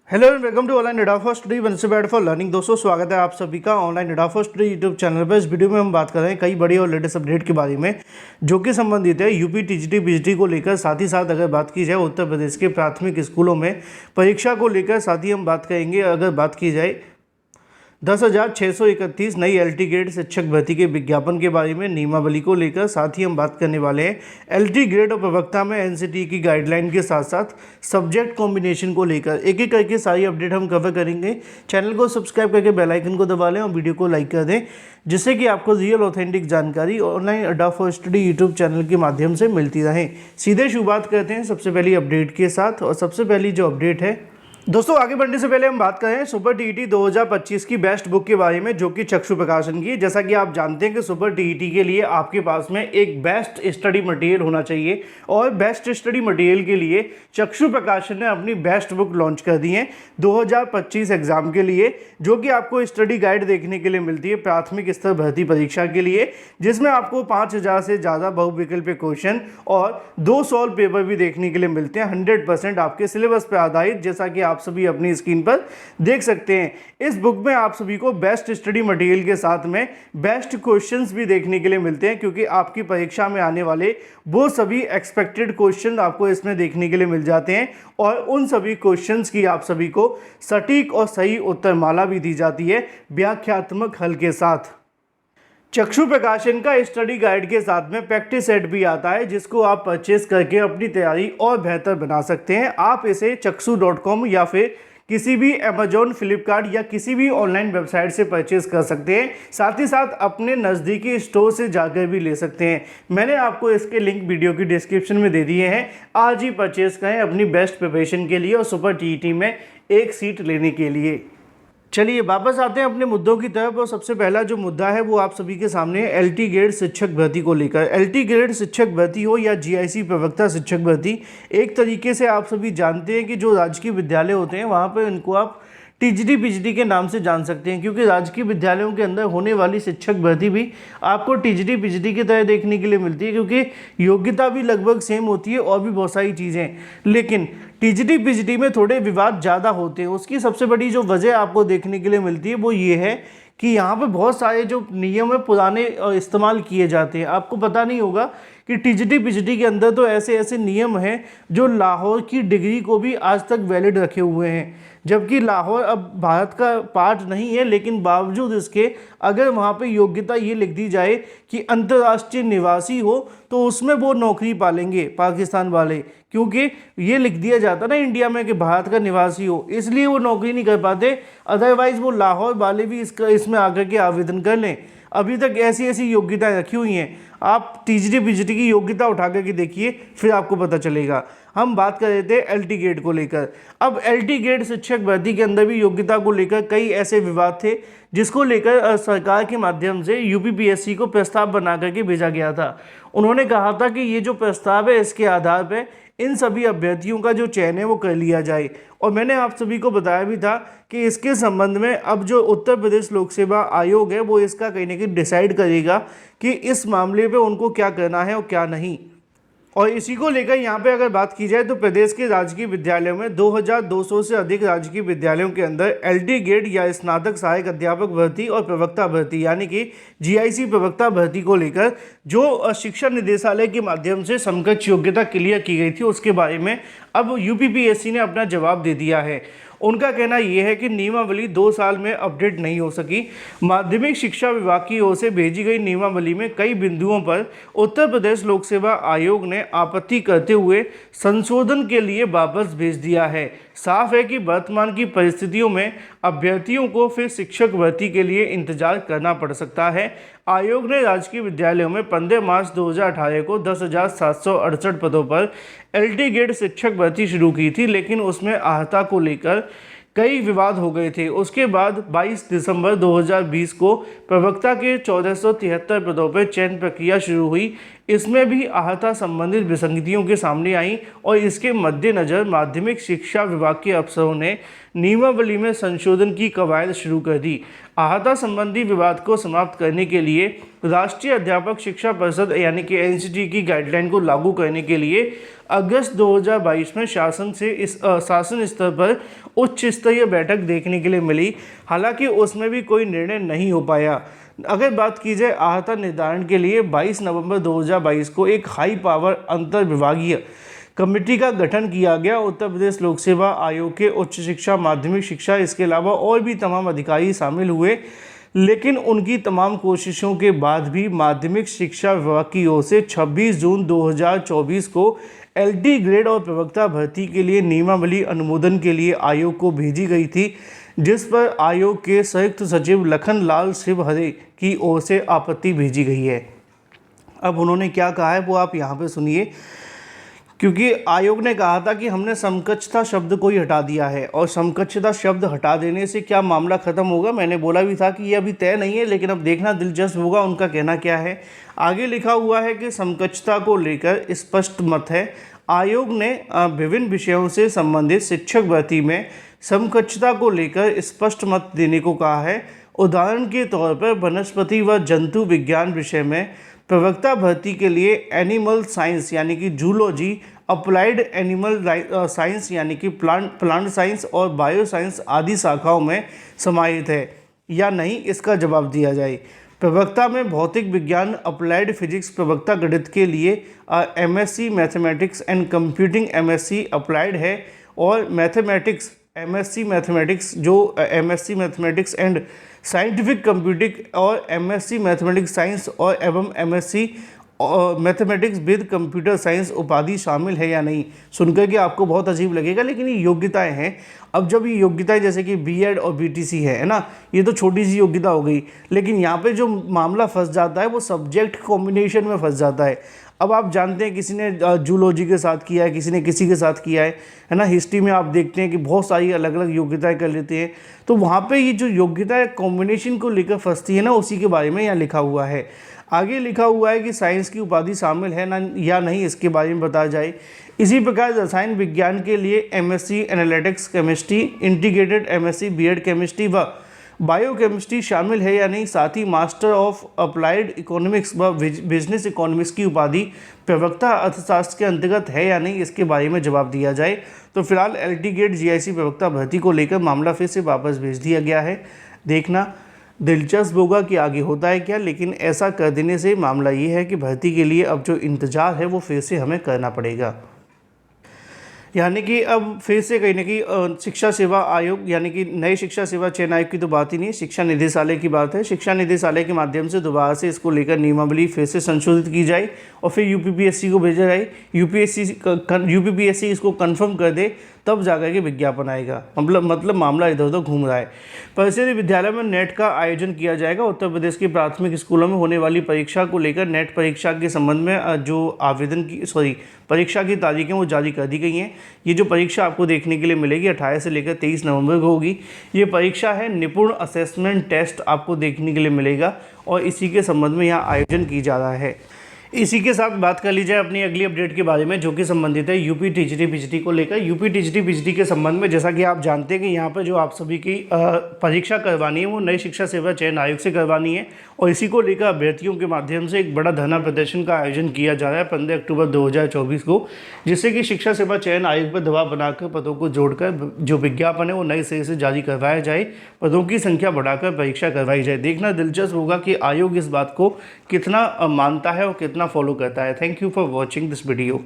Hello and welcome to online एडाफा study one से bad for learning. दोस्तों स्वागत है आप सभी का ऑनलाइन एडाफा स्टडी यूट्यूब चैनल पर। इस वीडियो में हम बात कर रहे हैं कई बड़ी और लेटेस्ट अपडेट के बारे में जो कि संबंधित है यूपी टीजीटी पीजीटी को लेकर। साथ ही साथ अगर बात की जाए उत्तर प्रदेश के प्राथमिक स्कूलों में परीक्षा को लेकर, साथ ही हम बात करेंगे अगर बात की जाए 10,631 नई एलटी ग्रेड शिक्षक भर्ती के विज्ञापन के बारे में, नियमावली को लेकर। साथ ही हम बात करने वाले हैं एलटी ग्रेड और प्रवक्ता में एनसीटी की गाइडलाइन के साथ साथ सब्जेक्ट कॉम्बिनेशन को लेकर। एक एक करके सारी अपडेट हम कवर करेंगे। चैनल को सब्सक्राइब करके बेल आइकन को दबा लें और वीडियो को लाइक कर दें, जिससे कि आपको रियल ऑथेंटिक जानकारी ऑनलाइन एडाफा स्टडी यूट्यूब चैनल के माध्यम से मिलती रहे। सीधे शुरुआत करते हैं सबसे पहली अपडेट के साथ। और सबसे पहली जो अपडेट है दोस्तों, आगे बढ़ने से पहले हम बात करें सुपर टीईटी 2025 की बेस्ट बुक के बारे में, जो कि चक्षु प्रकाशन की। जैसा कि आप जानते हैं कि सुपर टीईटी के लिए आपके पास में एक बेस्ट स्टडी मटेरियल होना चाहिए, और बेस्ट स्टडी मटेरियल के लिए चक्षु प्रकाशन ने अपनी बेस्ट बुक लॉन्च कर दी है 2025 एग्जाम के लिए, जो कि आपको स्टडी गाइड देखने के लिए मिलती है प्राथमिक स्तर भर्ती परीक्षा के लिए, जिसमें आपको 5000 से ज़्यादा बहुविकल्पीय क्वेश्चन और 2 सॉल्व पेपर भी देखने के लिए मिलते हैं 100% आपके सिलेबस पर आधारित, जैसा कि आप सभी अपनी स्क्रीन पर देख सकते हैं। इस बुक में आप सभी को बेस्ट स्टडी मटेरियल के साथ में बेस्ट क्वेश्चंस भी देखने के लिए मिलते हैं, क्योंकि आपकी परीक्षा में आने वाले वो सभी एक्सपेक्टेड क्वेश्चन आपको इसमें देखने के लिए मिल जाते हैं, और उन सभी क्वेश्चंस की आप सभी को सटीक और सही उत्तरमाला भी दी जाती है व्याख्यात्मक हल के साथ। चक्षु प्रकाशन का स्टडी गाइड के साथ में प्रैक्टिस सेट भी आता है, जिसको आप परचेस करके अपनी तैयारी और बेहतर बना सकते हैं। आप इसे चक्षु.com या फिर किसी भी अमेजोन, फ्लिपकार्ट या किसी भी ऑनलाइन वेबसाइट से परचेस कर सकते हैं। साथ ही साथ अपने नज़दीकी स्टोर से जाकर भी ले सकते हैं। मैंने आपको इसके लिंक वीडियो की डिस्क्रिप्शन में दे दिए हैं। आज ही परचेस करें अपनी बेस्ट प्रिपरेशन के लिए और सुपर टीईटी में एक सीट लेने के लिए। चलिए वापस आते हैं अपने मुद्दों की तरफ। और सबसे पहला जो मुद्दा है वो आप सभी के सामने है एलटी ग्रेड शिक्षक भर्ती को लेकर। एलटी ग्रेड शिक्षक भर्ती हो या जीआईसी प्रवक्ता शिक्षक भर्ती, एक तरीके से आप सभी जानते हैं कि जो राजकीय विद्यालय होते हैं वहाँ पर इनको आप टीजीटी पीजीटी के नाम से जान सकते हैं, क्योंकि राजकीय विद्यालयों के अंदर होने वाली शिक्षक भर्ती भी आपको टीजीटी पीजीटी की तरह देखने के लिए मिलती है, क्योंकि योग्यता भी लगभग सेम होती है और भी बहुत सारी चीज़ें। लेकिन टीजीटी पीजीटी में थोड़े विवाद ज़्यादा होते हैं। उसकी सबसे बड़ी जो वजह आपको देखने के लिए मिलती है वो ये है कि यहाँ पे बहुत सारे जो नियम है पुराने इस्तेमाल किए जाते हैं। आपको पता नहीं होगा कि टीजीटी पीजीटी के अंदर तो ऐसे ऐसे नियम हैं जो लाहौर की डिग्री को भी आज तक वैलिड रखे हुए हैं, जबकि लाहौर अब भारत का पार्ट नहीं है, लेकिन बावजूद इसके अगर वहाँ पे योग्यता ये लिख दी जाए कि अंतर्राष्ट्रीय निवासी हो तो उसमें वो नौकरी पालेंगे पाकिस्तान वाले, क्योंकि ये लिख दिया जाता ना इंडिया में कि भारत का निवासी हो, इसलिए वो नौकरी नहीं कर पाते। अदरवाइज़ वो लाहौर वाले भी इसमें आकर के आवेदन कर लें। अभी तक ऐसी ऐसी योग्यताएं रखी हुई हैं। आप टीजीटी पीजीटी की योग्यता उठा करके देखिए, फिर आपको पता चलेगा। हम बात कर रहे थे एलटी ग्रेड को लेकर। अब एलटी ग्रेड शिक्षक भर्ती के अंदर भी योग्यता को लेकर कई ऐसे विवाद थे, जिसको लेकर सरकार के माध्यम से यूपीपीएससी को प्रस्ताव बना करके भेजा गया था। उन्होंने कहा था कि ये जो प्रस्ताव है इसके आधार पर इन सभी अभ्यर्थियों का जो चयन है वो कर लिया जाए। और मैंने आप सभी को बताया भी था कि इसके संबंध में अब जो उत्तर प्रदेश लोक सेवा आयोग है वो इसका कहीं ना कहीं डिसाइड करेगा कि इस मामले पे उनको क्या करना है और क्या नहीं। और इसी को लेकर यहाँ पे अगर बात की जाए तो प्रदेश के राजकीय विद्यालयों में 2200 से अधिक राजकीय विद्यालयों के अंदर एलटी ग्रेड या स्नातक सहायक अध्यापक भर्ती और प्रवक्ता भर्ती यानी कि जीआईसी प्रवक्ता भर्ती को लेकर जो शिक्षा निदेशालय के माध्यम से समकक्ष योग्यता क्लियर की गई थी, उसके बारे में अब यूपीपीएससी ने अपना जवाब दे दिया है। उनका कहना यह है कि नियमावली 2 साल में अपडेट नहीं हो सकी। माध्यमिक शिक्षा विभाग की ओर से भेजी गई नियमावली में कई बिंदुओं पर उत्तर प्रदेश लोक सेवा आयोग ने आपत्ति करते हुए संशोधन के लिए वापस भेज दिया है। साफ है कि वर्तमान की परिस्थितियों में अभ्यर्थियों को फिर शिक्षक भर्ती के लिए इंतजार करना पड़ सकता है। आयोग ने राजकीय विद्यालयों में 15 मार्च 2018 को 10,768 पदों पर एलटी ग्रेड शिक्षक भर्ती शुरू की थी, लेकिन उसमें अर्हता को लेकर कई विवाद हो गए थे। उसके बाद 22 दिसंबर 2020 को प्रवक्ता के 1473 पदों पर चयन प्रक्रिया शुरू हुई। इसमें भी आहता संबंधित विसंगतियों के सामने आई और इसके मद्देनज़र माध्यमिक शिक्षा विभाग के अफसरों ने नियमावली में संशोधन की कवायद शुरू कर दी। आहता संबंधी विवाद को समाप्त करने के लिए राष्ट्रीय अध्यापक शिक्षा परिषद यानी कि एनसीटी की गाइडलाइन को लागू करने के लिए अगस्त 2022 में शासन स्तर पर उच्च स्तरीय बैठक देखने के लिए मिली। हालांकि उसमें भी कोई निर्णय नहीं हो पाया। अगर बात की जाए आहता निर्धारण के लिए 22 नवंबर 2022 को एक हाई पावर अंतर विभागीय कमेटी का गठन किया गया। उत्तर प्रदेश लोक सेवा आयोग के उच्च शिक्षा, माध्यमिक शिक्षा, इसके अलावा और भी तमाम अधिकारी शामिल हुए, लेकिन उनकी तमाम कोशिशों के बाद भी माध्यमिक शिक्षा विभाग की ओर से 26 जून 2024 को एलटी ग्रेड और प्रवक्ता भर्ती के लिए नियमावली अनुमोदन के लिए आयोग को भेजी गई थी, जिस पर आयोग के संयुक्त सचिव लखन लाल शिवहरे की ओर से आपत्ति भेजी गई है। अब उन्होंने क्या कहा है वो आप यहाँ पे सुनिए, क्योंकि आयोग ने कहा था कि हमने समकक्षता शब्द को ही हटा दिया है और समकक्षता शब्द हटा देने से क्या मामला ख़त्म होगा। मैंने बोला भी था कि ये अभी तय नहीं है, लेकिन अब देखना दिलचस्प होगा उनका कहना क्या है। आगे लिखा हुआ है कि समकक्षता को लेकर स्पष्ट मत है। आयोग ने विभिन्न विषयों से संबंधित शिक्षक भर्ती में समकक्षता को लेकर स्पष्ट मत देने को कहा है। उदाहरण के तौर पर वनस्पति व जंतु विज्ञान विषय में प्रवक्ता भर्ती के लिए एनिमल साइंस यानी कि जूलॉजी, अप्लाइड एनिमल साइंस यानी कि प्लांट साइंस और बायो साइंस आदि शाखाओं में समाहित है या नहीं, इसका जवाब दिया जाए। प्रवक्ता में भौतिक विज्ञान, अप्लाइड फिजिक्स प्रवक्ता गणित के लिए MSc mathematics and computing MSc applied है, और मैथमेटिक्स एमएससी मैथमेटिक्स जो MSc mathematics and scientific computing और एमएससी मैथमेटिक्स साइंस और एवं MSc mathematics with computer science उपाधि शामिल है या नहीं। सुनकर के आपको बहुत अजीब लगेगा, लेकिन ये योग्यताएं हैं। अब जब ये योग्यताएं जैसे कि बीएड और बीटीसी है ना, ये तो छोटी सी योग्यता हो गई, लेकिन यहाँ पे जो मामला फंस जाता है वो सब्जेक्ट कॉम्बिनेशन में फंस जाता है। अब आप जानते हैं किसी ने जूलॉजी के साथ किया है, किसी ने किसी के साथ किया है ना। हिस्ट्री में आप देखते हैं कि बहुत सारी अलग अलग योग्यताएं कर लेते हैं, तो वहाँ पे ये जो योग्यता कॉम्बिनेशन को लेकर फंसती है ना, उसी के बारे में यहाँ लिखा हुआ है। आगे लिखा हुआ है कि साइंस की उपाधि शामिल है ना या नहीं, इसके बारे में बताया जाए। इसी प्रकार रसायन विज्ञान के लिए MSc analytics chemistry, integrated MSc BEd chemistry व बायोकेमिस्ट्री शामिल है या नहीं। साथ ही मास्टर ऑफ अप्लाइड इकोनॉमिक्स व बिजनेस इकोनॉमिक्स की उपाधि प्रवक्ता अर्थशास्त्र के अंतर्गत है या नहीं, इसके बारे में जवाब दिया जाए। तो फिलहाल एलटी ग्रेड जीआईसी प्रवक्ता भर्ती को लेकर मामला फिर से वापस भेज दिया गया है। देखना दिलचस्प होगा कि आगे होता है क्या, लेकिन ऐसा कर देने से मामला ये है कि भर्ती के लिए अब जो इंतज़ार है वो फिर से हमें करना पड़ेगा। यानी कि अब फिर से कहीं ना कहीं शिक्षा सेवा आयोग यानी कि नए शिक्षा सेवा चयन आयोग की तो बात ही नहीं, शिक्षा निदेशालय की बात है। शिक्षा निदेशालय के माध्यम से दोबारा से इसको लेकर नियमावली फिर से संशोधित की जाए और फिर यूपीपीएससी को भेजा जाए। यूपीपीएससी इसको कंफर्म कर दे, तब जाकर के विज्ञापन आएगा। मतलब मामला इधर उधर घूम रहा है। परिषदीय विद्यालय में नेट का आयोजन किया जाएगा। उत्तर प्रदेश के प्राथमिक स्कूलों में होने वाली परीक्षा को लेकर नेट परीक्षा के संबंध में जो परीक्षा की तारीखें वो जारी कर दी गई हैं। ये जो परीक्षा आपको देखने के लिए मिलेगी 28 से लेकर 23 नवंबर को होगी। ये परीक्षा है निपुण असेसमेंट टेस्ट आपको देखने के लिए मिलेगा और इसी के संबंध में यहाँ आयोजन की जा रहा है। इसी के साथ बात कर ली जाए अपनी अगली अपडेट के बारे में, जो कि संबंधित है यूपी टीजीटी पीजीटी को लेकर। यूपी टीजीटी पीजीटी के संबंध में जैसा कि आप जानते हैं कि यहाँ पर जो आप सभी की परीक्षा करवानी है वो नई शिक्षा सेवा चयन आयोग से करवानी है और इसी को लेकर अभ्यर्थियों के माध्यम से एक बड़ा धरना प्रदर्शन का आयोजन किया जा रहा है 15 अक्टूबर 2024 को, जिससे कि शिक्षा सेवा चयन आयोग पर दबाव बनाकर पदों को जोड़कर जो विज्ञापन है वो नए सिरे से जारी करवाया जाए, पदों की संख्या बढ़ाकर परीक्षा करवाई जाए। देखना दिलचस्प होगा कि आयोग इस बात को कितना मानता है और कितना फॉलो करता है। Thank you for watching this video.